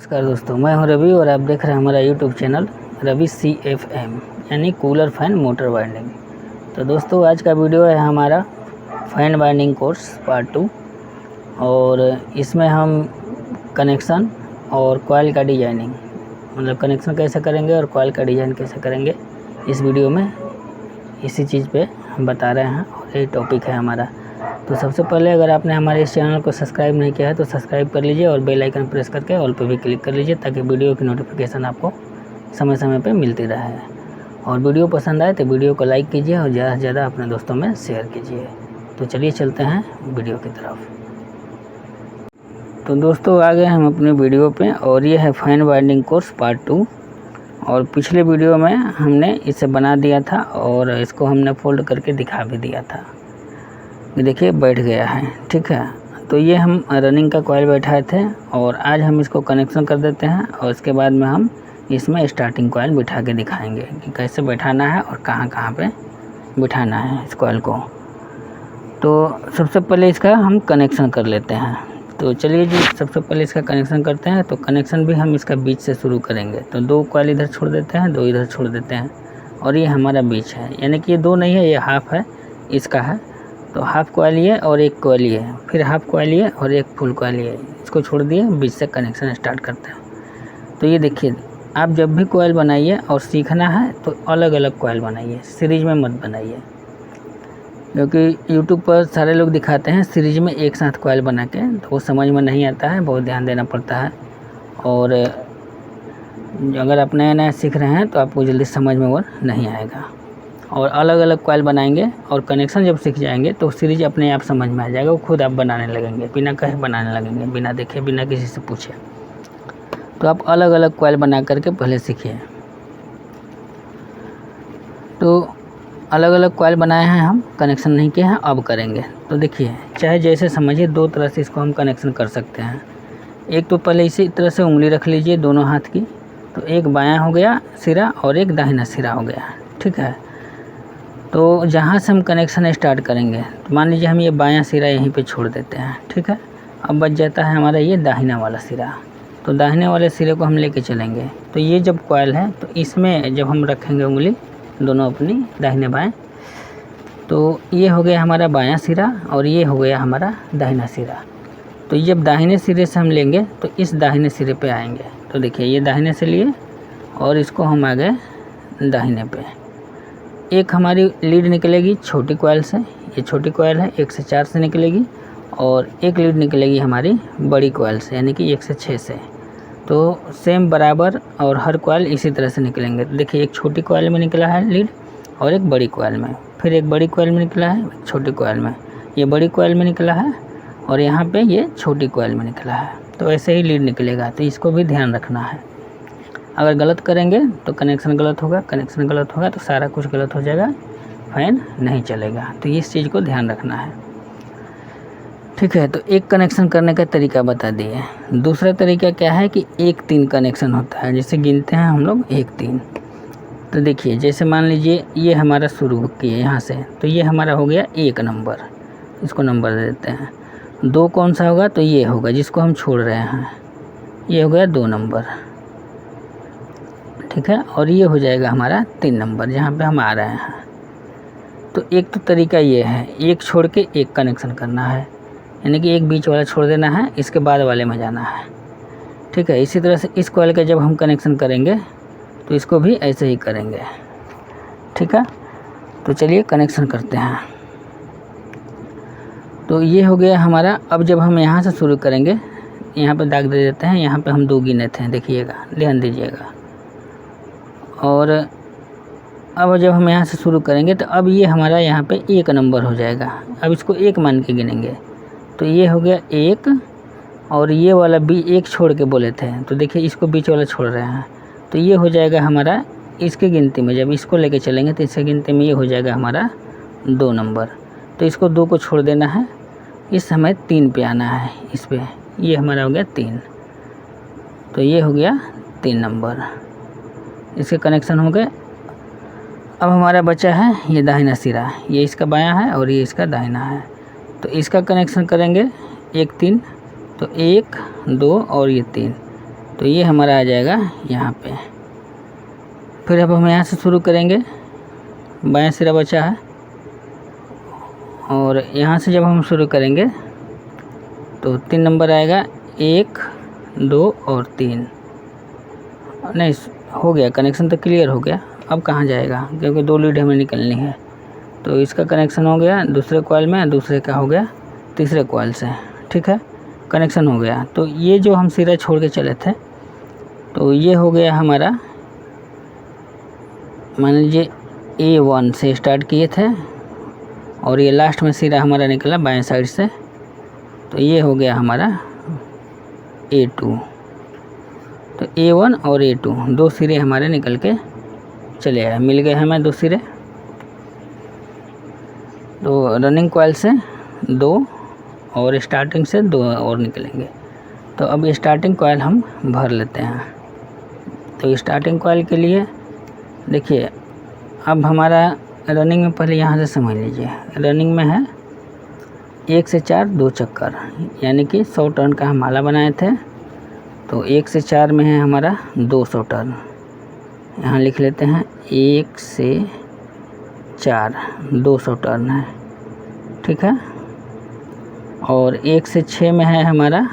नमस्कार दोस्तों, मैं हूं रवि और आप देख रहे हैं हमारा यूट्यूब चैनल रवि CFM यानी कूलर फैन मोटर वाइंडिंग। तो दोस्तों आज का वीडियो है हमारा फैन वाइंडिंग कोर्स पार्ट 2 और इसमें हम कनेक्शन और कॉइल का डिजाइनिंग मतलब कनेक्शन कैसे करेंगे और कॉइल का डिज़ाइन कैसे करेंगे इस वीडियो में इसी चीज़ पे हम बता रहे हैं और यही टॉपिक है हमारा। तो सबसे पहले अगर आपने हमारे इस चैनल को सब्सक्राइब नहीं किया है तो सब्सक्राइब कर लीजिए और बेल आइकन प्रेस करके ऑल पे भी क्लिक कर लीजिए ताकि वीडियो की नोटिफिकेशन आपको समय समय पे मिलती रहे। और वीडियो पसंद आए तो वीडियो को लाइक कीजिए और ज़्यादा से ज़्यादा अपने दोस्तों में शेयर कीजिए। तो चलिए चलते हैं वीडियो की तरफ। तो दोस्तों आ गए हम अपने वीडियो पे और ये है फैन वाइंडिंग कोर्स पार्ट 2। और पिछले वीडियो में हमने इसे बना दिया था और इसको हमने फोल्ड करके दिखा भी दिया था। ये देखिए बैठ गया है, ठीक है। तो ये हम रनिंग का कॉइल बैठाए थे और आज हम इसको कनेक्शन कर देते हैं और इसके बाद में हम इसमें स्टार्टिंग कॉइल बिठा के दिखाएंगे कि कैसे बैठाना है और कहाँ कहाँ पे बिठाना है इस कॉइल को। तो सबसे पहले इसका हम कनेक्शन कर लेते हैं। तो चलिए जी सबसे पहले इसका कनेक्शन करते हैं। तो कनेक्शन भी हम इसका बीच से शुरू करेंगे। तो 2 कॉइल इधर छोड़ देते हैं, 2 इधर छोड़ देते हैं और ये हमारा बीच है, यानी कि ये 2 नहीं है, ये हाफ है, इसका है। तो हाफ कॉइल ये और एक कॉइल ये, फिर हाफ कॉइल ये और एक फुल कॉइल ये, इसको छोड़ दिए, बीच से कनेक्शन स्टार्ट करते हैं। तो ये देखिए आप जब भी कॉइल बनाइए और सीखना है तो अलग अलग कॉइल बनाइए, सीरीज में मत बनाइए, क्योंकि यूट्यूब पर सारे लोग दिखाते हैं सीरीज में एक साथ कॉइल बना के, तो वो समझ में नहीं आता है, बहुत ध्यान देना पड़ता है। और अगर आप नया नया सीख रहे हैं तो आपको जल्दी समझ में वो नहीं आएगा। और अलग अलग कॉइल बनाएंगे और कनेक्शन जब सीख जाएंगे तो सीरीज अपने आप समझ में आ जाएगा, वो खुद आप बनाने लगेंगे, बिना कहे बनाने लगेंगे, बिना देखे, बिना किसी से पूछे। तो आप अलग अलग कॉइल बना करके पहले सीखिए। तो अलग अलग कॉइल बनाए हैं हम, कनेक्शन नहीं किए हैं, अब करेंगे। तो देखिए चाहे जैसे समझिए, 2 तरह से इसको हम कनेक्शन कर सकते हैं। एक तो पहले इसी तरह से उंगली रख लीजिए दोनों हाथ की, तो एक बायां हो गया सिरा और एक दाहिना सिरा हो गया, ठीक है। तो जहाँ से हम कनेक्शन स्टार्ट करेंगे, तो मान लीजिए हम ये बायां सिरा यहीं पे छोड़ देते हैं, ठीक है। अब बच जाता है हमारा ये दाहिना वाला सिरा। तो दाहिने वाले सिरे को हम लेके चलेंगे। तो ये जब कॉइल है तो इसमें जब हम रखेंगे उंगली दोनों अपनी दाहिने बाएं, तो ये हो गया हमारा बायां सिरा और ये हो गया हमारा दाहिना सिरा। तो जब दाहिने सिरे से हम लेंगे तो इस दाहिने सिरे पे आएंगे। तो देखिए ये दाहिने से लिए और इसको हम आ गए दाहिने पे। एक हमारी लीड निकलेगी छोटी कॉइल से, ये छोटी कॉइल है, 1 से 4 से निकलेगी, और एक लीड निकलेगी हमारी बड़ी कॉइल से, यानी कि 1 से 6 से। तो सेम बराबर और हर कॉइल इसी तरह से निकलेंगे। तो देखिए एक छोटी कॉइल में निकला है लीड और एक बड़ी कॉइल में, फिर एक बड़ी कॉइल में निकला है, एक छोटी कॉइल में, ये बड़ी कॉइल में निकला है और यहाँ पे ये छोटी कॉइल में निकला है। तो ऐसे ही लीड निकलेगा, तो इसको भी ध्यान रखना है। अगर गलत करेंगे तो कनेक्शन गलत होगा, कनेक्शन गलत होगा तो सारा कुछ गलत हो जाएगा, फैन नहीं चलेगा। तो इस चीज़ को ध्यान रखना है, ठीक है। तो एक कनेक्शन करने का तरीका बता दिए। दूसरा तरीका क्या है कि 1-3 कनेक्शन होता है, जैसे गिनते हैं हम लोग 1-3। तो देखिए जैसे मान लीजिए ये हमारा शुरू किए यहाँ से, तो ये हमारा हो गया 1 नंबर, इसको नंबर दे देते हैं। 2 कौन सा होगा, तो ये होगा जिसको हम छोड़ रहे हैं, ये हो गया 2 नंबर, ठीक है। और ये हो जाएगा हमारा 3 नंबर जहाँ पे हम आ रहे हैं। तो एक तो तरीका ये है, एक छोड़ के एक कनेक्शन करना है, यानी कि एक बीच वाला छोड़ देना है, इसके बाद वाले में जाना है, ठीक है। इसी तरह से इस कॉइल का जब हम कनेक्शन करेंगे तो इसको भी ऐसे ही करेंगे, ठीक है। तो चलिए कनेक्शन करते हैं। तो ये हो गया हमारा। अब जब हम यहाँ से शुरू करेंगे, यहाँ पे दाग दे देते हैं, यहाँ पे हम 2 गिने थे, देखिएगा, ध्यान दीजिएगा। और अब जब हम यहाँ से शुरू करेंगे तो अब ये हमारा यहाँ पे 1 नंबर हो जाएगा। अब इसको 1 मान के गिनेंगे। तो ये हो गया 1 और ये वाला भी 1 छोड़ के बोले थे, तो देखिए इसको बीच वाला छोड़ रहे हैं, तो ये हो जाएगा हमारा इसकी गिनती में। जब इसको लेके चलेंगे तो इसकी गिनती में ये हो जाएगा हमारा 2 नंबर। तो इसको 2 को छोड़ देना है, इस समय 3 पे आना है, इस पे ये हमारा हो गया 3। तो ये हो गया 3 नंबर, इसके कनेक्शन हो गए। अब हमारा बचा है ये दाहिना सिरा, ये इसका बायां है और ये इसका दाहिना है। तो इसका कनेक्शन करेंगे 1-3, तो 1, 2 और ये 3। तो ये हमारा आ जाएगा यहाँ पे। फिर अब हम यहाँ से शुरू करेंगे, बायां सिरा बचा है, और यहाँ से जब हम शुरू करेंगे तो 3 नंबर आएगा, 1 2 और 3। नहीं, हो गया कनेक्शन तो क्लियर हो गया। अब कहाँ जाएगा, क्योंकि 2 लीड हमें निकलनी है। तो इसका कनेक्शन हो गया दूसरे कॉइल में, दूसरे का हो गया तीसरे कॉइल से। ठीक है, कनेक्शन हो गया। तो ये जो हम सिरा छोड़ के चले थे, तो ये हो गया हमारा, मान लीजिए A1 से स्टार्ट किए थे और ये लास्ट में सिरा हमारा निकला बाएं साइड से, तो ये हो गया हमारा A2। तो A1 और A2 2 सिरे हमारे निकल के चले आए, मिल गए हमें 2 सिरे। तो रनिंग कॉइल से 2 और स्टार्टिंग से 2 और निकलेंगे। तो अब स्टार्टिंग कॉइल हम भर लेते हैं। तो स्टार्टिंग कॉइल के लिए देखिए, अब हमारा रनिंग में, पहले यहाँ से समझ लीजिए, रनिंग में है 1 से 4 2 चक्कर, यानी कि 100 टर्न का हम माला बनाए थे। तो 1 से 4 में है हमारा 200 टर्न। यहाँ लिख लेते हैं 1 से 4 200 टर्न है। ठीक है, और 1 से 6 में है हमारा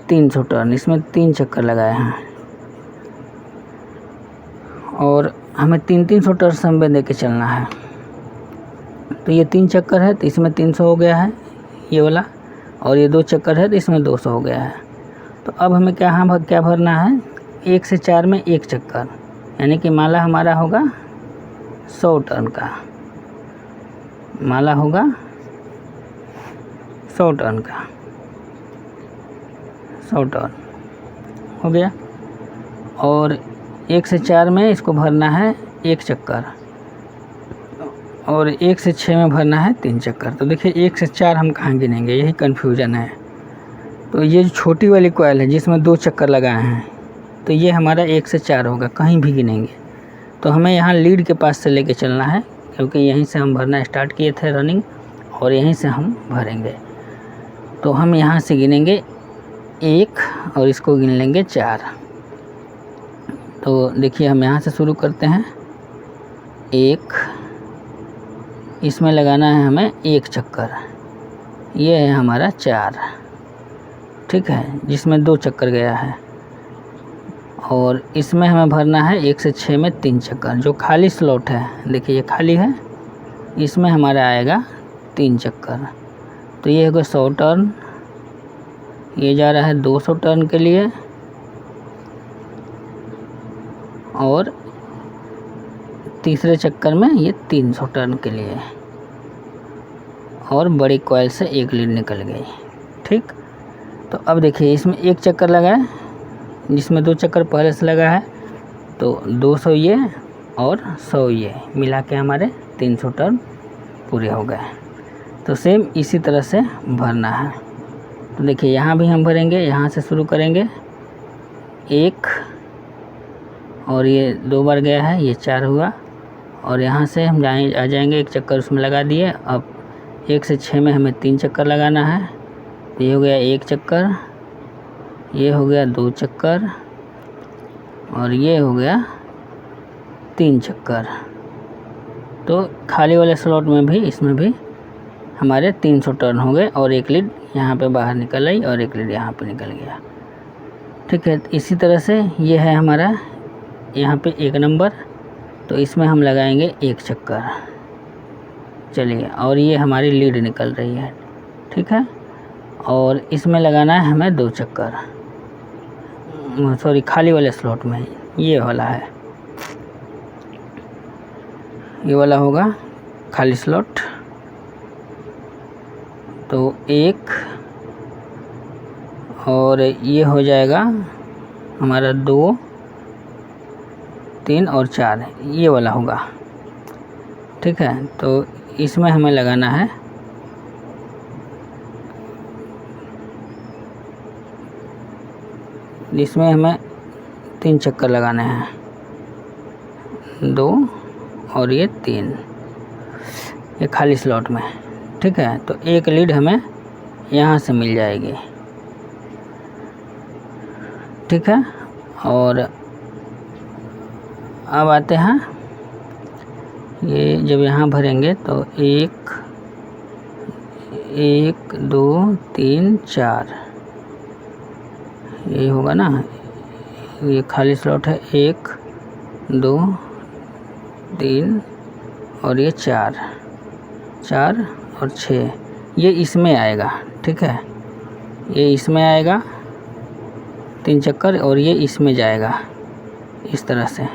300 टर्न, इसमें 3 चक्कर लगाए हैं। और हमें 300 टर्न समय दे के चलना है। तो ये 3 चक्कर है तो इसमें 300 हो गया है ये वाला, और ये 2 चक्कर है तो इसमें 200 हो गया है। तो अब हमें क्या भरना है, 1 से 4 में 1 चक्कर, यानी कि माला हमारा होगा 100 टर्न का, माला होगा 100 टर्न का, 100 टर्न हो गया। और 1 से 4 में इसको भरना है 1 चक्कर, और 1 से 6 में भरना है 3 चक्कर। तो देखिए 1 से 4 हम कहाँ गिनेंगे, यही कन्फ्यूजन है। तो ये जो छोटी वाली कॉइल है जिसमें 2 चक्कर लगाए हैं, तो ये हमारा 1 से 4 होगा, कहीं भी गिनेंगे। तो हमें यहाँ लीड के पास से लेके चलना है, क्योंकि यहीं से हम भरना स्टार्ट किए थे रनिंग, और यहीं से हम भरेंगे। तो हम यहाँ से गिनेंगे 1 और इसको गिन लेंगे 4। तो देखिए हम यहाँ से शुरू करते हैं, 1, इसमें लगाना है हमें 1 चक्कर, ये है हमारा 4। ठीक है, जिसमें 2 चक्कर गया है। और इसमें हमें भरना है 1 से 6 में 3 चक्कर, जो खाली स्लॉट है, देखिए ये खाली है, इसमें हमारा आएगा 3 चक्कर। तो ये होगा 100 टर्न, ये जा रहा है 200 टर्न के लिए, और तीसरे चक्कर में ये 300 टर्न के लिए, और बड़ी कॉइल से 1 लीड निकल गई। ठीक, तो अब देखिए इसमें 1 चक्कर लगा है, जिसमें 2 चक्कर पहले से लगा है, तो 200 ये और 100 ये मिला के हमारे 300 टर्न पूरे हो गए। तो सेम इसी तरह से भरना है। तो देखिए यहाँ भी हम भरेंगे, यहाँ से शुरू करेंगे, 1 और ये 2 बार गया है, ये 4 हुआ, और यहाँ से हम आ जाएंगे 1 चक्कर उसमें लगा दिए। अब 1 से 6 में हमें 3 चक्कर लगाना है। तो ये हो गया 1 चक्कर, ये हो गया 2 चक्कर, और ये हो गया 3 चक्कर। तो खाली वाले स्लॉट में भी, इसमें भी हमारे 300 टर्न हो गए, और 1 लीड यहाँ पे बाहर निकल आई और 1 लीड यहाँ पे निकल गया। ठीक है, इसी तरह से ये है हमारा यहाँ पे 1 नंबर, तो इसमें हम लगाएंगे 1 चक्कर। चलिए, और ये हमारी लीड निकल रही है। ठीक है, और इसमें लगाना है हमें 2 चक्कर, सॉरी खाली वाले स्लॉट में, ये वाला है, ये वाला होगा खाली स्लॉट। तो 1 और ये हो जाएगा हमारा 2 3 और 4, ये वाला होगा। ठीक है, तो इसमें हमें लगाना है इसमें हमें 3 चक्कर लगाने हैं, 2 और ये 3, ये खाली स्लॉट में। ठीक है, तो 1 लीड हमें यहाँ से मिल जाएगी। ठीक है। और अब आते हैं, ये जब यहाँ भरेंगे तो 1 1 2 3 4 यही होगा ना। ये खाली स्लॉट है 1 2 3 और ये 4 और 6, ये इसमें आएगा। ठीक है, ये इसमें आएगा 3 चक्कर और ये इसमें जाएगा इस तरह से,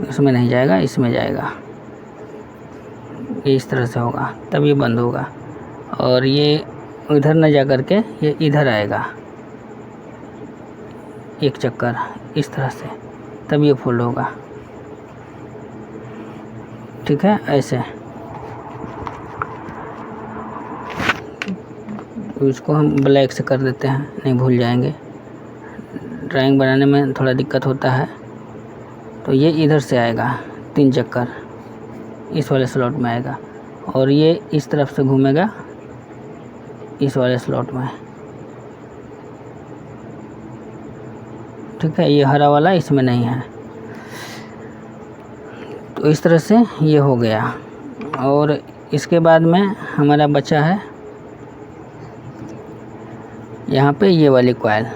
इसमें नहीं जाएगा, इसमें जाएगा, ये इस तरह से होगा, तब ये बंद होगा। और ये इधर न जा कर के ये इधर आएगा 1 चक्कर इस तरह से, तब ये फुल होगा। ठीक है, ऐसे। तो इसको हम ब्लैक से कर देते हैं, नहीं भूल जाएंगे, ड्राइंग बनाने में थोड़ा दिक्कत होता है। तो ये इधर से आएगा 3 चक्कर इस वाले स्लॉट में आएगा और ये इस तरफ से घूमेगा इस वाले स्लॉट में। ठीक है, ये हरा वाला इसमें नहीं है। तो इस तरह से ये हो गया। और इसके बाद में हमारा बचा है यहाँ पे ये वाली कॉइल,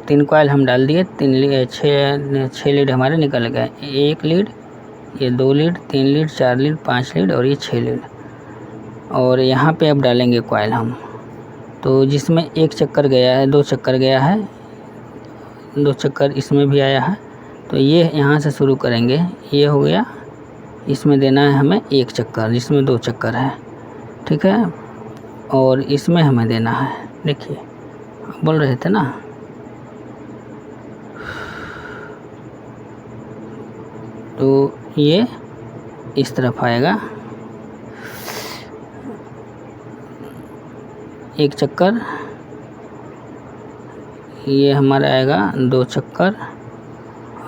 3 कॉइल हम डाल दिए, 6 लीड हमारे निकल गए। 1 लीड, ये 2 लीड, 3 लीड, 4 लीड, 5 लीड और ये 6 लीड। और यहाँ पे अब डालेंगे कॉइल हम, तो जिसमें 1 चक्कर गया है, 2 चक्कर गया है, 2 चक्कर इसमें भी आया है, तो ये यहाँ से शुरू करेंगे। ये हो गया, इसमें देना है हमें 1 चक्कर जिसमें 2 चक्कर है। ठीक है, और इसमें हमें देना है, देखिए बोल रहे थे ना, तो ये इस तरफ आएगा 1 चक्कर, ये हमारा आएगा 2 चक्कर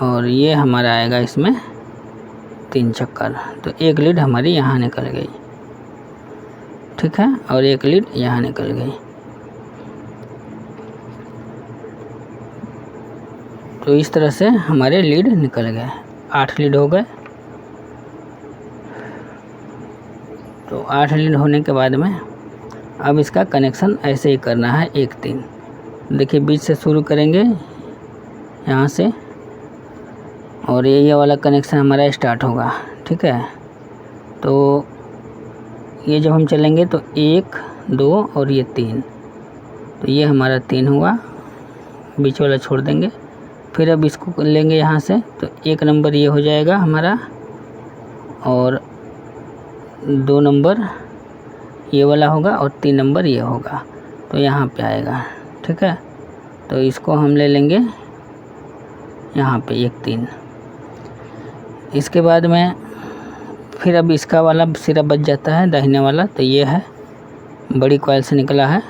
और ये हमारा आएगा इसमें 3 चक्कर। तो 1 लीड हमारी यहाँ निकल गई। ठीक है, और 1 लीड यहाँ निकल गई। तो इस तरह से हमारे लीड निकल गए, 8 लीड हो गए। तो 8 लीड होने के बाद में अब इसका कनेक्शन ऐसे ही करना है 1 3। देखिए बीच से शुरू करेंगे यहाँ से और ये वाला कनेक्शन हमारा स्टार्ट होगा। ठीक है, तो ये जब हम चलेंगे तो 1 2 और ये 3, तो ये हमारा 3 हुआ, बीच वाला छोड़ देंगे। फिर अब इसको लेंगे यहाँ से, तो 1 नंबर ये हो जाएगा हमारा और 2 नंबर ये वाला होगा और 3 नंबर ये होगा, तो यहाँ पे आएगा। ठीक है, तो इसको हम ले लेंगे यहाँ पे 1 3। इसके बाद में फिर अब इसका वाला सिरा बच जाता है दाहिने वाला, तो ये है बड़ी कॉइल से निकला है,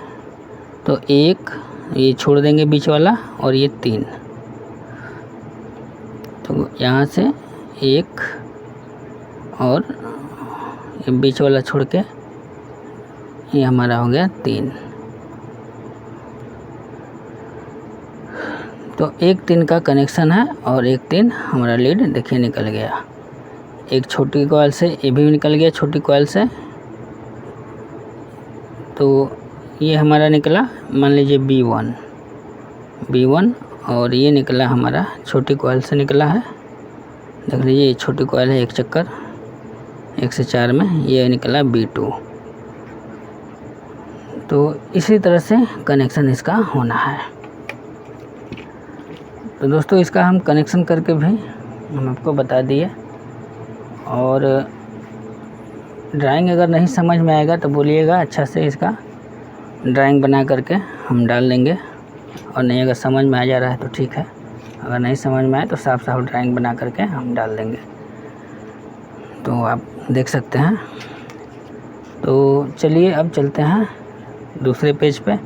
तो 1 ये छोड़ देंगे बीच वाला और ये 3, तो यहाँ से 1 और ये बीच वाला छोड़ के ये हमारा हो गया 3। तो 1 3 का कनेक्शन है और 1 3 हमारा लीड देखिए निकल गया। एक छोटी कॉइल से ये भी निकल गया, छोटी कॉइल से, तो ये हमारा निकला मान लीजिए B1 और ये निकला हमारा छोटी कॉइल से निकला है। देख लीजिए ये छोटी कॉइल है 1 चक्कर 1 से 4 में, ये निकला B2। तो इसी तरह से कनेक्शन इसका होना है। तो दोस्तों इसका हम कनेक्शन करके भी हम आपको बता दिए। और ड्राइंग अगर नहीं समझ में आएगा तो बोलिएगा, अच्छा से इसका ड्राइंग बना करके हम डाल देंगे। और नहीं अगर समझ में आ जा रहा है तो ठीक है, अगर नहीं समझ में आए तो साफ साफ ड्राइंग बना करके हम डाल देंगे। तो आप देख सकते हैं। तो चलिए अब चलते हैं दूसरे पेज पे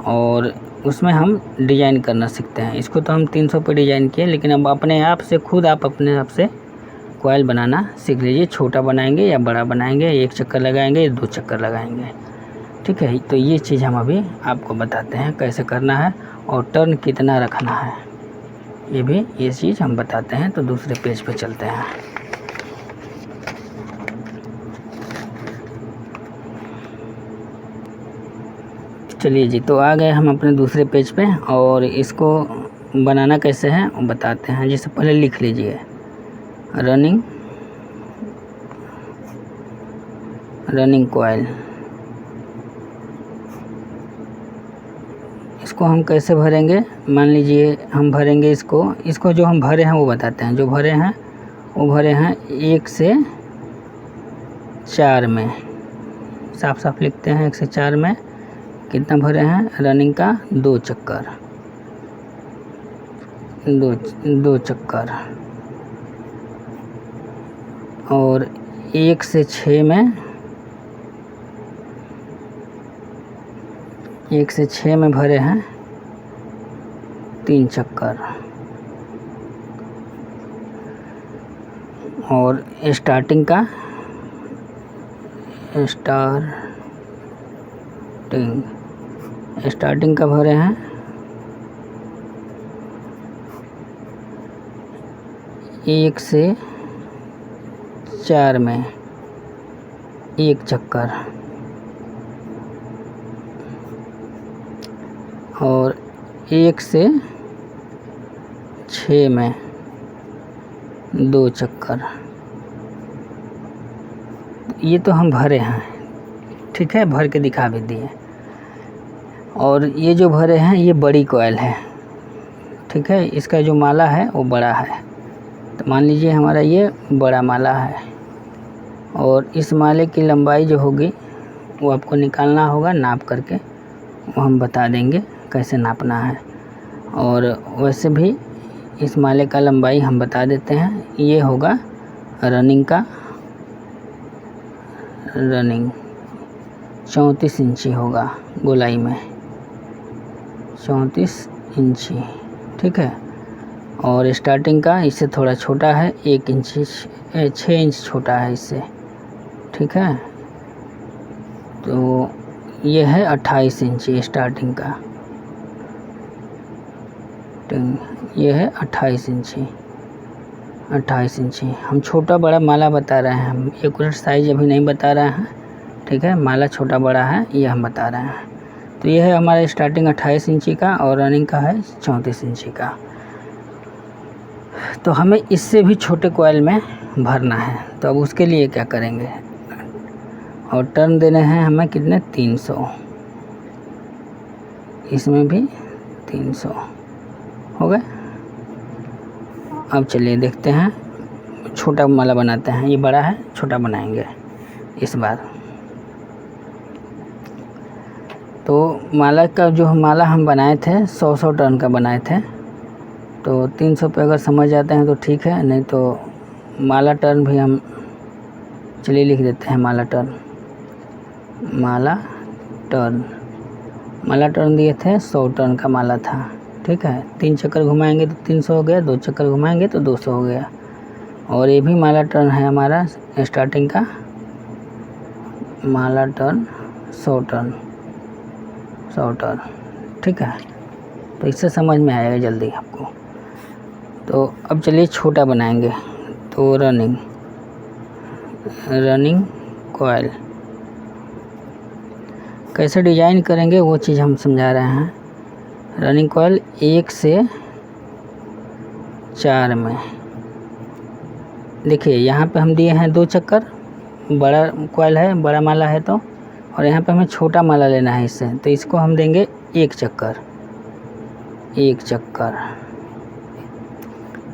और उसमें हम डिज़ाइन करना सीखते हैं। इसको तो हम 300 पे डिज़ाइन किए, लेकिन अब अपने आप से खुद आप अपने आप से कॉइल बनाना सीख लीजिए। छोटा बनाएंगे या बड़ा बनाएंगे, 1 चक्कर लगाएंगे या 2 चक्कर लगाएंगे। ठीक है, तो ये चीज़ हम अभी आपको बताते हैं कैसे करना है और टर्न कितना रखना है, ये चीज़ हम बताते हैं। तो दूसरे पेज पे चलते हैं। चलिए जी, तो आ गए हम अपने दूसरे पेज पे, और इसको बनाना कैसे है वो बताते हैं। जैसे पहले लिख लीजिए रनिंग कॉइल। इसको हम कैसे भरेंगे, मान लीजिए हम भरेंगे इसको जो हम भरे हैं वो बताते हैं। जो भरे हैं वो भरे हैं 1 से 4 में, साफ साफ लिखते हैं। 1 से 4 में कितना भरे हैं, रनिंग का 2 चक्कर, 2 चक्कर। और 1 से 6 में, 1 से 6 में भरे हैं 3 चक्कर। और स्टार्टिंग का भरे हैं 1 से 4 में 1 चक्कर। और 1 से 6 में 2 चक्कर। ये तो हम भरे हैं, ठीक है, भर के दिखा भी दिए। और ये जो भरे हैं ये बड़ी कॉइल है, ठीक है। इसका जो माला है वो बड़ा है। तो मान लीजिए हमारा ये बड़ा माला है, और इस माले की लंबाई जो होगी वो आपको निकालना होगा नाप करके, वो हम बता देंगे कैसे नापना है। और वैसे भी इस माले का लंबाई हम बता देते हैं। ये होगा रनिंग 34 इंची होगा गोलाई में, 34 इंची, ठीक है। और स्टार्टिंग का इससे थोड़ा छोटा है, 1 इंची 6 इंच छोटा है इससे, ठीक है। तो ये है 28 इंची स्टार्टिंग का, ये है 28 इंची। हम छोटा बड़ा माला बता रहे हैं, हम एक्यूरेट साइज अभी नहीं बता रहे हैं, ठीक है। माला छोटा बड़ा है ये हम बता रहे हैं। तो ये है हमारा स्टार्टिंग 28 इंची का, और रनिंग का है 34 इंची का। तो हमें इससे भी छोटे कॉइल में भरना है। तो अब उसके लिए क्या करेंगे, और टर्न देने हैं हमें कितने, 300। इसमें भी 300 हो गए। अब चलिए देखते हैं, छोटा माला बनाते हैं। ये बड़ा है, छोटा बनाएंगे इस बार। तो माला का जो माला हम बनाए थे 100 टर्न का बनाए थे। तो 300 पे अगर समझ जाते हैं तो ठीक है, नहीं तो माला टर्न भी हम चलिए लिख देते हैं। माला टर्न दिए थे 100 टर्न का माला था, ठीक है। 3 चक्कर घुमाएंगे तो 300 हो गया, 2 चक्कर घुमाएंगे तो 200 हो गया। और ये भी माला टर्न है हमारा स्टार्टिंग का, माला टर्न 100 टर्न, ठीक है। तो इससे समझ में आएगा जल्दी आपको। तो अब चलिए छोटा बनाएंगे। तो रनिंग कॉइल कैसे डिजाइन करेंगे वो चीज़ हम समझा रहे हैं। रनिंग कॉइल 1 से 4 में, देखिए यहाँ पे हम दिए हैं 2 चक्कर, बड़ा कॉइल है, बड़ा माला है तो। और यहाँ पे हमें छोटा माला लेना है इससे, तो इसको हम देंगे 1 चक्कर,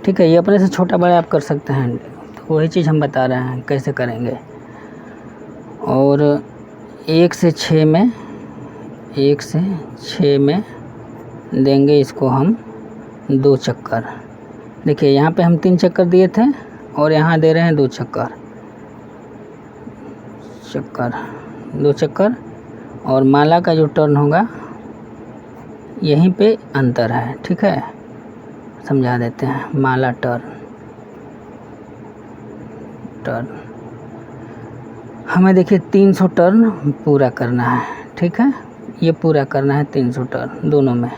ठीक है। ये अपने से छोटा बड़ा आप कर सकते हैं, तो वही चीज़ हम बता रहे हैं कैसे करेंगे। और 1 से 6 में देंगे इसको हम 2 चक्कर। देखिए यहाँ पे हम 3 चक्कर दिए थे, और यहाँ दे रहे हैं 2 चक्कर, 2 चक्कर। और माला का जो टर्न होगा यहीं पे अंतर है, ठीक है। समझा देते हैं। माला टर्न हमें देखिए 300 टर्न पूरा करना है, ठीक है। ये पूरा करना है 300 टर्न दोनों में,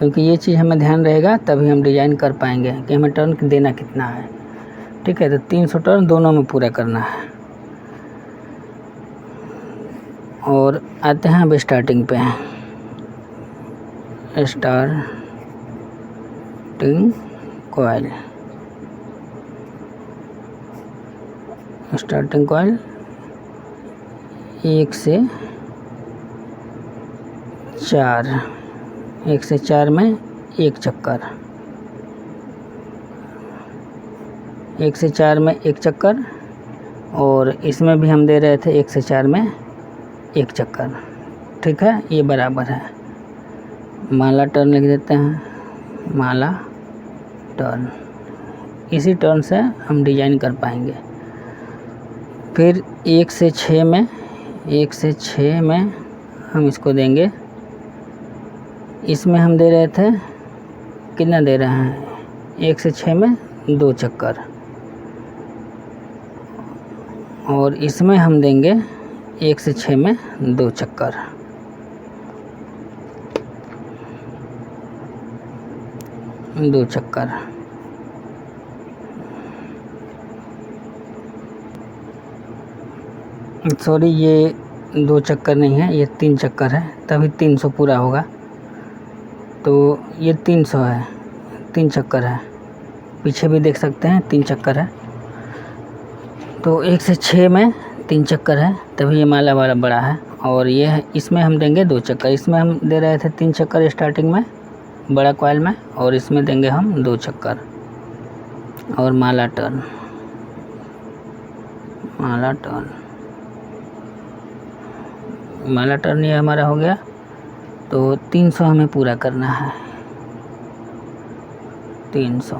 क्योंकि ये चीज़ हमें ध्यान रहेगा तभी हम डिज़ाइन कर पाएंगे कि हमें टर्न देना कितना है। ठीक है, तो 300 टर्न दोनों में पूरा करना है। और आते हैं अब स्टार्टिंग पे, स्टार्टिंग कॉइल। स्टार्टिंग कॉइल 1 से 4 में एक चक्कर, 1 से 4 में एक चक्कर, और इसमें भी हम दे रहे थे 1 से 4 में एक चक्कर। ठीक है, ये बराबर है। माला टर्न लिख देते हैं, माला टर्न। इसी टर्न से हम डिजाइन कर पाएंगे। फिर 1 से 6 में हम इसको देंगे। इसमें हम दे रहे थे, कितना दे रहे हैं, 1 से 6 में 2 चक्कर, और इसमें हम देंगे 1 से 6 में 2 चक्कर। सॉरी, ये 2 चक्कर नहीं है, ये 3 चक्कर है, तभी 300 पूरा होगा। तो ये 300 है, 3 चक्कर है। पीछे भी देख सकते हैं 3 चक्कर है। तो 1 से 6 में 3 चक्कर है, तभी ये माला वाला बड़ा है। और ये है, इसमें हम देंगे 2 चक्कर। इसमें हम दे रहे थे 3 चक्कर स्टार्टिंग में बड़ा कॉइल में, और इसमें देंगे हम 2 चक्कर। और माला टर्न, ये हमारा हो गया। तो 300 हमें पूरा करना है, 300।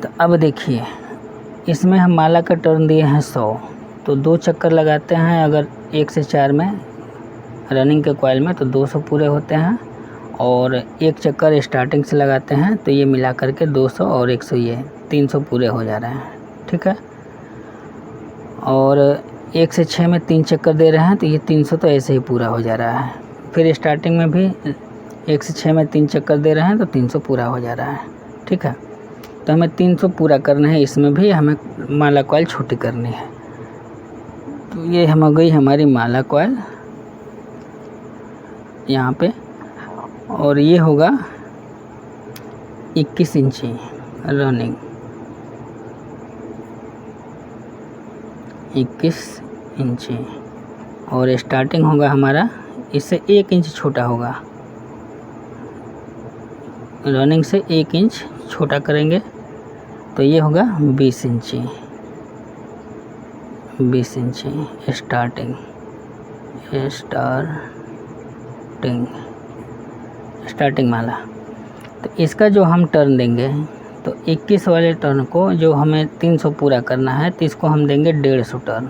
तो अब देखिए, इसमें हम माला का टर्न दिए हैं 100, तो 2 चक्कर लगाते हैं अगर 1 से 4 में रनिंग के कॉइल में, तो 200 पूरे होते हैं। और 1 चक्कर स्टार्टिंग से लगाते हैं, तो ये मिला करके 200 और 100, ये 300 पूरे हो जा रहे हैं। ठीक है, और 1 से 6 में 3 चक्कर दे रहे हैं, तो ये 300 तो ऐसे ही पूरा हो जा रहा है। फिर स्टार्टिंग में भी 1 से 6 में 3 चक्कर दे रहे हैं, तो 300 पूरा हो जा रहा है। ठीक है, तो हमें 300 पूरा करना है। इसमें भी हमें माला कॉइल छोटी करनी है। तो ये हम हो गई हमारी माला कॉइल यहाँ पे, और ये होगा 21 इंची रनिंग, 21 इंची। और स्टार्टिंग होगा हमारा इससे 1 इंच छोटा होगा, रनिंग से 1 इंच छोटा करेंगे, तो ये होगा 20 इंची, 20 इंची स्टार्टिंग माला। तो इसका जो हम टर्न देंगे, तो 21 वाले टर्न को जो हमें 300 पूरा करना है, तो इसको हम देंगे 150 टर्न,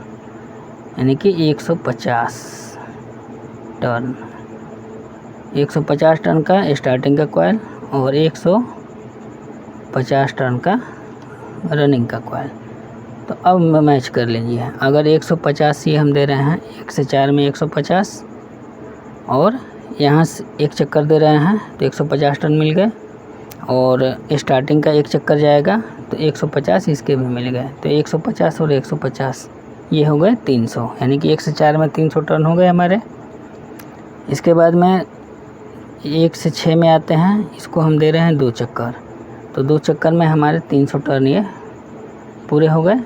यानी कि 150 टर्न। 150 टर्न का स्टार्टिंग का कॉइल और 150 टर्न का रनिंग का कॉइल। तो अब मैच कर लीजिए। अगर 150 ये हम दे रहे हैं 1 से 4 में 150, और यहाँ से 1 चक्कर दे रहे हैं, तो 150 टर्न मिल गए। और स्टार्टिंग का 1 चक्कर जाएगा, तो 150 इसके भी मिल गए। तो 150 और 150 ये हो गए 300, यानी कि 1 से 4 में 300 टर्न हो गए हमारे। इसके बाद में 1 से 6 में आते हैं, इसको हम दे रहे हैं 2 चक्कर, तो 2 चक्कर में हमारे 300 टर्न ये पूरे हो गए।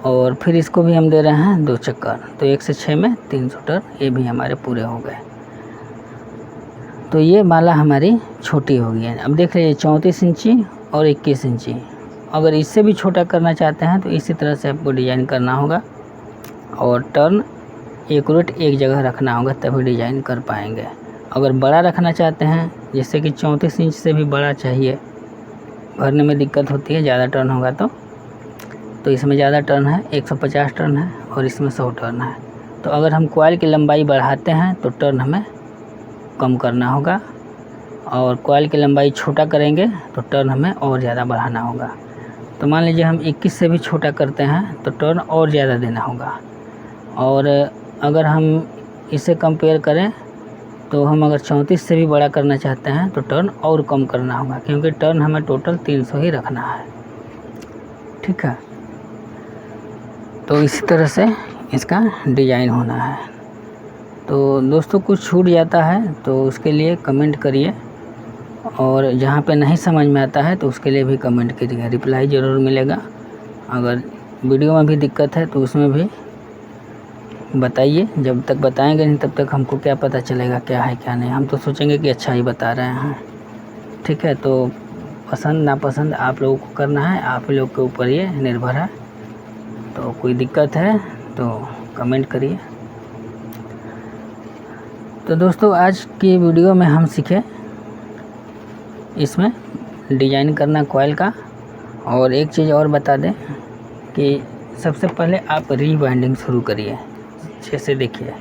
और फिर इसको भी हम दे रहे हैं 2 चक्कर, तो 1 से 6 में 300 टर्न ये भी हमारे पूरे हो गए। तो ये माला हमारी छोटी हो गई है। अब देख लीजिए 34 इंची और 21 इंची। अगर इससे भी छोटा करना चाहते हैं, तो इसी तरह से आपको डिज़ाइन करना होगा, और टर्न एक्यूरेट एक जगह रखना होगा, तभी डिज़ाइन कर पाएंगे। अगर बड़ा रखना चाहते हैं, जैसे कि 34 इंच से भी बड़ा चाहिए, भरने में दिक्कत होती है, ज़्यादा टर्न होगा तो इसमें ज़्यादा टर्न है, 150 टर्न है, और इसमें 100 टर्न है। तो अगर हम कॉइल की लंबाई बढ़ाते हैं, तो टर्न हमें कम करना होगा, और कॉइल की लंबाई छोटा करेंगे तो टर्न हमें और ज़्यादा बढ़ाना होगा। तो मान लीजिए हम 21 से भी छोटा करते हैं, तो टर्न और ज़्यादा देना होगा। और अगर हम इसे कंपेयर करें तो हम अगर 34 से भी बड़ा करना चाहते हैं तो टर्न और कम करना होगा, क्योंकि टर्न हमें टोटल 300 ही रखना है। ठीक है, तो इसी तरह से इसका डिज़ाइन होना है। तो दोस्तों कुछ छूट जाता है तो उसके लिए कमेंट करिए, और जहाँ पे नहीं समझ में आता है तो उसके लिए भी कमेंट करिए, रिप्लाई ज़रूर मिलेगा। अगर वीडियो में भी दिक्कत है तो उसमें भी बताइए, जब तक बताएंगे नहीं तब तक हमको क्या पता चलेगा क्या है क्या नहीं। हम तो सोचेंगे कि अच्छा ही बता रहे हैं। ठीक है, तो पसंद नापसंद आप लोगों को करना है, आप लोग के ऊपर ये निर्भर है। तो कोई दिक्कत है तो कमेंट करिए। तो दोस्तों आज की वीडियो में हम सीखे इसमें डिजाइन करना कॉइल का। और एक चीज़ और बता दें कि सबसे पहले आप रीवाइंडिंग शुरू करिए। जैसे देखिए,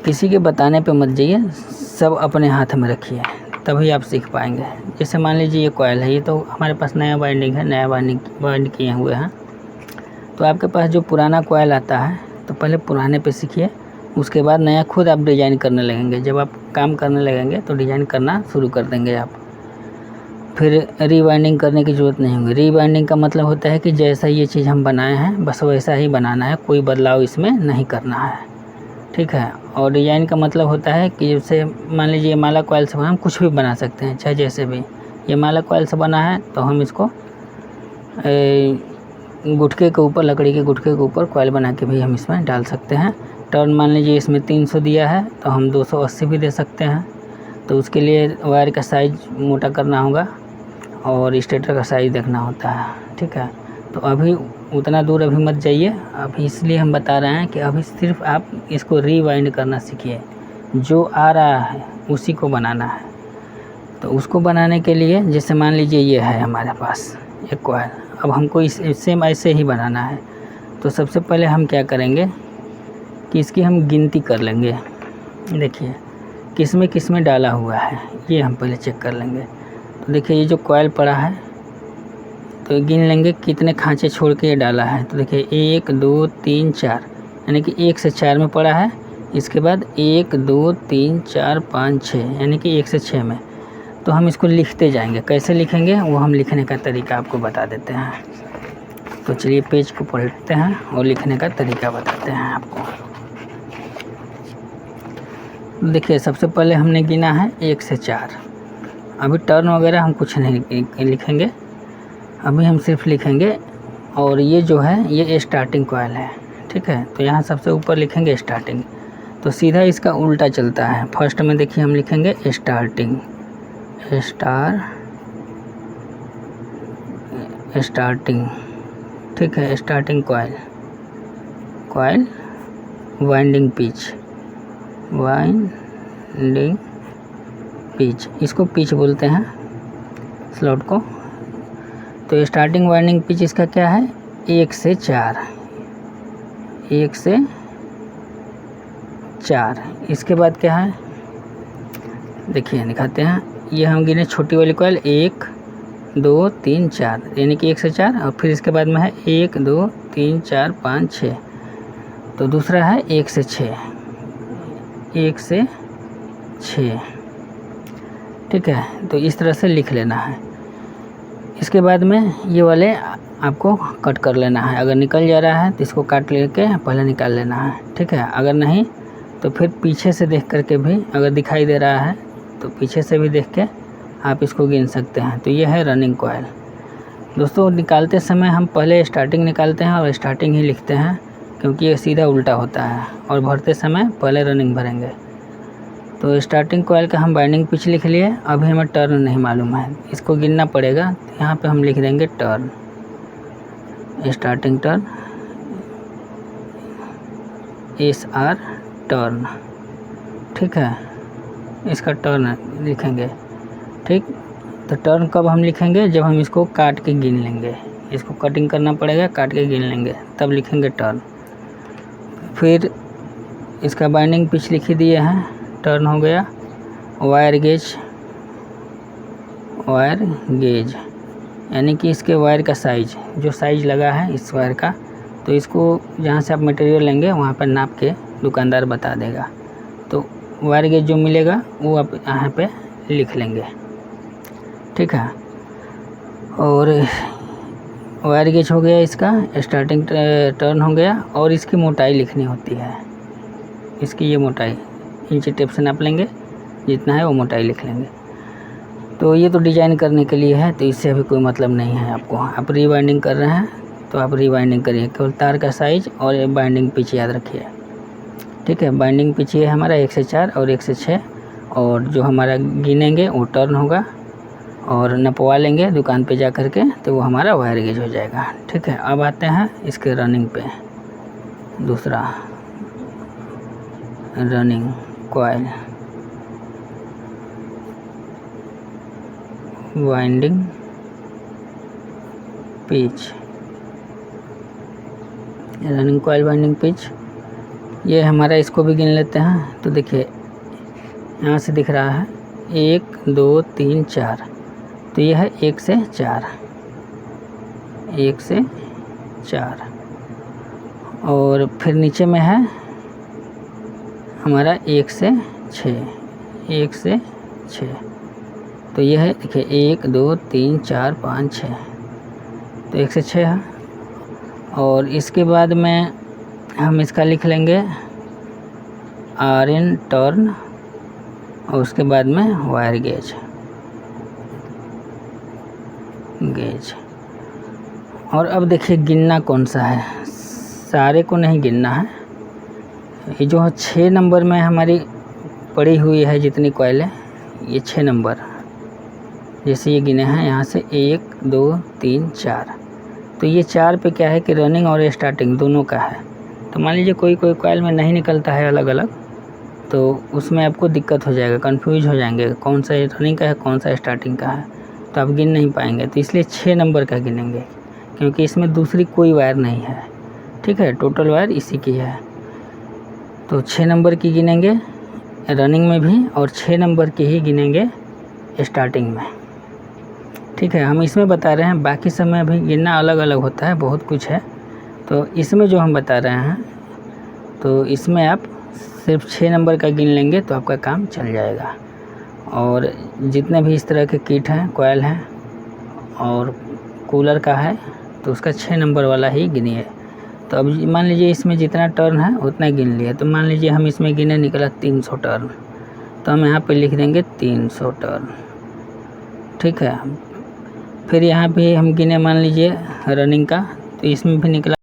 किसी के बताने पे मत जाइए, सब अपने हाथ में रखिए, तभी आप सीख पाएंगे। जैसे मान लीजिए ये कॉइल है, ये तो हमारे पास नया वाइंडिंग है, नया वाइंड किए हुए हैं। तो आपके पास जो पुराना कॉइल आता है तो पहले पुराने पे सीखिए, उसके बाद नया खुद आप डिज़ाइन करने लगेंगे। जब आप काम करने लगेंगे तो डिज़ाइन करना शुरू कर देंगे आप, फिर रीवाइंडिंग करने की ज़रूरत नहीं होगी। रीवाइंडिंग का मतलब होता है कि जैसा ये चीज़ हम बनाए हैं बस वैसा ही बनाना है, कोई बदलाव इसमें नहीं करना है। ठीक है, और डिज़ाइन का मतलब होता है कि जैसे मान लीजिए माला कॉइल से हम कुछ भी बना सकते हैं, चाहे जैसे भी। ये माला कॉइल से बना है तो हम इसको गुटके के ऊपर, लकड़ी के गुटके के ऊपर कॉइल बना के भी हम इसमें डाल सकते हैं। टर्न मान लीजिए इसमें 300 दिया है तो हम 280 भी दे सकते हैं। तो उसके लिए वायर का साइज़ मोटा करना होगा और स्टेटर का साइज़ देखना होता है। ठीक है, तो अभी उतना दूर अभी मत जाइए, अभी इसलिए हम बता रहे हैं कि अभी सिर्फ आप इसको रीवाइंड करना सीखिए। जो आ रहा है उसी को बनाना है। तो उसको बनाने के लिए जैसे मान लीजिए ये है हमारे पास एक कॉइल, अब हमको सेम ऐसे ही बनाना है। तो सबसे पहले हम क्या करेंगे कि इसकी हम गिनती कर लेंगे। देखिए किस में डाला हुआ है ये हम पहले चेक कर लेंगे। तो देखिए ये जो कॉइल पड़ा है तो गिन लेंगे कितने खांचे छोड़ के ये डाला है। तो देखिए 1 2 3 4, यानी कि 1 से 4 में पड़ा है। इसके बाद 1 2 3 4 5 6, यानी कि 1 से 6 में। तो हम इसको लिखते जाएंगे, कैसे लिखेंगे वो हम लिखने का तरीका आपको बता देते हैं। तो चलिए पेज को पलटते हैं और लिखने का तरीका बताते हैं आपको। देखिए सबसे पहले हमने गिना है 1 से 4। अभी टर्न वगैरह हम कुछ नहीं लिखेंगे, अभी हम सिर्फ लिखेंगे। और ये जो है ये स्टार्टिंग कॉइल है। ठीक है, तो यहाँ सबसे ऊपर लिखेंगे स्टार्टिंग, तो सीधा इसका उल्टा चलता है। फर्स्ट में देखिए हम लिखेंगे स्टार्टिंग, स्टार्टिंग। ठीक है, starting coil, coil winding pitch, winding pitch, इसको पिच बोलते हैं स्लॉट को। तो स्टार्टिंग वाइंडिंग पिच इसका क्या है 1 से 4, 1 से 4। इसके बाद क्या है देखिए दिखाते हैं, ये हम गिने छोटी वाली कॉइल 1 2 3 4, यानी कि 1 से 4। और फिर इसके बाद में है 1 2 3 4 5 6। तो दूसरा है 1 से 6, 1 से 6। ठीक है, तो इस तरह से लिख लेना है। इसके बाद में ये वाले आपको कट कर लेना है। अगर निकल जा रहा है तो इसको काट लेके पहले निकाल लेना है। ठीक है, अगर नहीं तो फिर पीछे से देख करके भी, अगर दिखाई दे रहा है तो पीछे से भी देख के आप इसको गिन सकते हैं। तो ये है रनिंग कॉइल। दोस्तों निकालते समय हम पहले स्टार्टिंग निकालते हैं और स्टार्टिंग ही लिखते हैं, क्योंकि ये सीधा उल्टा होता है। और भरते समय पहले रनिंग भरेंगे। तो स्टार्टिंग कॉइल का हम बाइंडिंग पिच लिख लिए। अभी हमें टर्न नहीं मालूम है, इसको गिनना पड़ेगा। यहाँ पे हम लिख देंगे turn, starting turn, SR turn. ठीक है, इसका टर्न लिखेंगे। ठीक, तो टर्न कब हम लिखेंगे, जब हम इसको काट के गिन लेंगे। इसको कटिंग करना पड़ेगा, काट के गिन लेंगे, तब लिखेंगे टर्न। फिर इसका बाइंडिंग पिच लिख ही दिए हैं, टर्न हो गया। वायर गेज, वायर गेज यानी कि इसके वायर का साइज, जो साइज लगा है इस वायर का, तो इसको जहाँ से आप मटेरियल लेंगे वहाँ पर नाप के दुकानदार बता देगा। तो वायर गेज जो मिलेगा वो आप यहाँ पे लिख लेंगे, ठीक है। और वायर गेज हो गया इसका, स्टार्टिंग टर्न हो गया, और इसकी मोटाई लिखनी होती है। इसकी ये मोटाई इंची टेप से नाप लेंगे, जितना है वो मोटाई लिख लेंगे। तो ये तो डिजाइन करने के लिए है, तो इससे अभी कोई मतलब नहीं है आपको। आप रीवाइंडिंग कर रहे हैं तो आप रीवाइंडिंग करिए, केवल तार का साइज और बाइंडिंग पिच याद रखिए, ठीक है। बाइंडिंग पिच ये हमारा 1 से 4 और 1 से 6, और जो हमारा गिनेंगे वो टर्न होगा, और नपवा लेंगे दुकान पे जा कर के, तो वो हमारा वायर गेज हो जाएगा, ठीक है। अब आते हैं इसके रनिंग पे। दूसरा running coil, winding pitch, running coil winding pitch ये हमारा, इसको भी गिन लेते हैं। तो देखिए यहाँ से दिख रहा है 1 2 3 4, तो यह है 1 से 4, 1 से 4, और फिर नीचे में है हमारा 1 से 6, 1 से 6, तो यह है देखिए 1 2 3 4 5 6, तो 1 से 6 है। और इसके बाद में हम इसका लिख लेंगे RN टर्न, और उसके बाद में वायर गेज, और अब देखिए गिनना कौन सा है, सारे को नहीं गिनना है। ये जो 6 नंबर में हमारी पड़ी हुई है जितनी कॉइल है, ये 6 नंबर, जैसे ये गिने हैं यहाँ से 1 2 3 4, तो ये 4 पे क्या है कि रनिंग और स्टार्टिंग दोनों का है। तो मान लीजिए कोई कॉइल में नहीं निकलता है अलग अलग, तो उसमें आपको दिक्कत हो जाएगा, कंफ्यूज हो जाएंगे कौन सा रनिंग का है कौन सा स्टार्टिंग का है, तो आप गिन नहीं पाएंगे। तो इसलिए 6 नंबर का गिनेंगे, क्योंकि इसमें दूसरी कोई वायर नहीं है, ठीक है। टोटल वायर इसी की है, तो 6 नंबर की गिनेंगे रनिंग में भी, और 6 नंबर की ही गिनेंगे स्टार्टिंग में, ठीक है। हम इसमें बता रहे हैं, बाकी सब में अभी गिनना अलग अलग होता है, बहुत कुछ है। तो इसमें जो हम बता रहे हैं, तो इसमें आप सिर्फ 6 नंबर का गिन लेंगे तो आपका काम चल जाएगा। और जितने भी इस तरह के किट हैं, कॉइल हैं और कूलर का है, तो उसका 6 नंबर वाला ही गिनिए। तो अब मान लीजिए इसमें जितना टर्न है उतना गिन लिए, तो मान लीजिए हम इसमें गिने निकला 300 टर्न, तो हम यहाँ पे लिख देंगे 300 टर्न, ठीक है। फिर यहाँ पे हम गिने मान लीजिए रनिंग का, तो इसमें भी निकला